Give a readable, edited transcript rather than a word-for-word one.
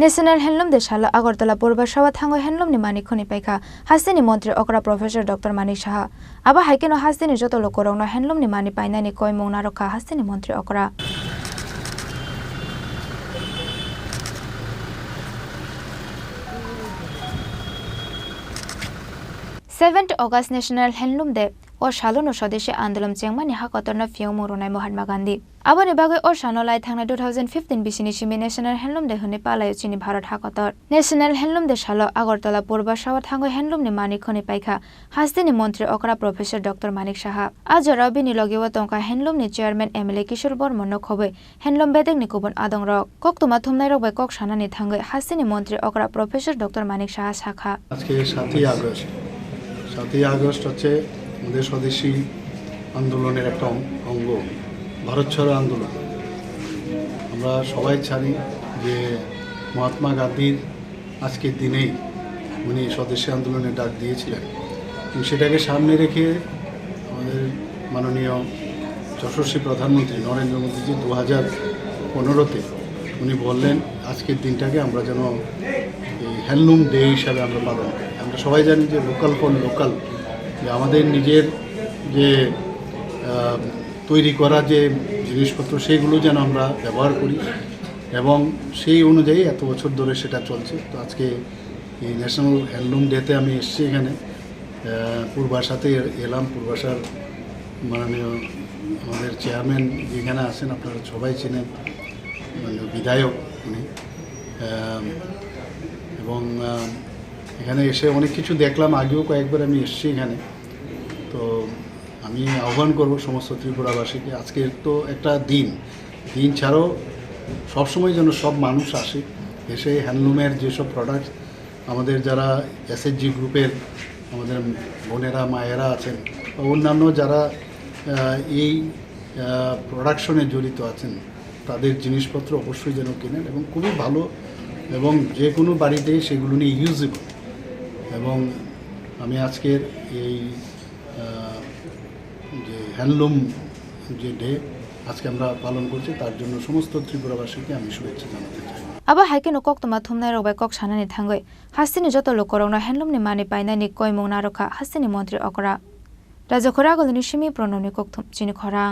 National handloom দে সালো আগরতলা পুরবাসা থাঙ্গই handloom ni mani khoni paikha hasini মন্ত্রী okra professor doctor Manik Saha আবা হাইকেনো hasini যত লোক রংনো হ্যান্ডলুম ni mani পাইনানি কয় মংনা রখা hasini মন্ত্রী okra 7 August National Handloom Day or Salo no Swadeshi Handloom Chengmani Hakotorna Fiong Moronai Mahatma Gandhi. Abone Bagay or Shanolai Thangna 2015 Bishinishimi National Handloom Day Hune Palayo Chini Bharat Hakotor. National Handloom Day Salo Agartala Purbasha Thangwi Handloom ni mani khoni paikha hasini মন্ত্রী okra Professor Dr. Manik Saha. Ajo Robini Logiwa Tonka Handloom ni Chairman Emily Kishore Bormonno Khobe Handloom Bedek ni Kubon Adong Rok. Koktuma Thumnai Rok by Kok Shanani Thangwi hasini মন্ত্রী okra Professor Dr. Manik Saha Shakha. আজকে 7ই August 7ই August হচ্ছে আমাদের স্বদেশী আন্দোলনের একটা অঙ্গ ভারত ছাড়ো আন্দোলন আমরা সবাই জানি যে মহাত্মা গান্ধীর আজকের দিনেই উনি স্বদেশী আন্দোলনের ডাক দিয়েছিলেন এবং সেটাকে সামনে রেখে আমাদের মাননীয় যশস্বী প্রধানমন্ত্রী নরেন্দ্র মোদীজি 2015-তে উনি বললেন আজকের দিনটাকে আমরা যেন হ্যান্ডলুম ডে হিসাবে আমরা পালন করি আমরা সবাই জানি যে লোকাল ফর লোকাল যে আমাদের নিজের যে তৈরি করা যে জিনিসপত্র সেগুলো যেন আমরা ব্যবহার করি এবং সেই অনুযায়ী এত বছর ধরে সেটা চলছে তো আজকে এই ন্যাশনাল হ্যান্ডলুম ডেতে আমি এসেছি এখানে পূর্বাশাতে এলাম পূর্বাশার মাননীয় আমাদের চেয়ারম্যান যেখানে আছেন আপনারা সবাই চেনেন বিধায়ক উনি এবং এখানে এসে অনেক কিছু দেখলাম আগেও কয়েকবার আমি এসেছি এখানে তো আমি আহ্বান করব সমস্ত ত্রিপুরাবাসীকে আজকে তো একটা দিন ছাড়াও সবসময় যেন সব মানুষ আসে এসে হ্যান্ডলুমের যেসব প্রোডাক্ট আমাদের যারা এসএসজি গ্রুপের আমাদের বোনেরা মায়েরা আছেন অন্যান্য যারা এই প্রোডাকশনে জড়িত আছেন তাদের জিনিসপত্র অবশ্যই যেন কেনেন এবং খুবই ভালো এবং যে কোনো বাড়িতেই সেগুলো নিয়ে ইউজেবল এবং আমি আজকের এই যে হ্যান্ডলুম যে ডে আজকে আমরা পালন করছি তার জন্য সমস্ত ত্রিপুরাবাসীকে আমি শুভেচ্ছা জানাতে চাই আবা হাইকেনো কক্তমা থুমনাই রবাই কক সানানি থাঙ্গই হাসিনি যত লোক রংনো হ্যান্ডলুম ni mani পাইনানি কয় মংনা রখা হাসিনি মন্ত্রী okra রাজা খোরাগলনি সিমি প্রণনি কক্তম চিনি খরাং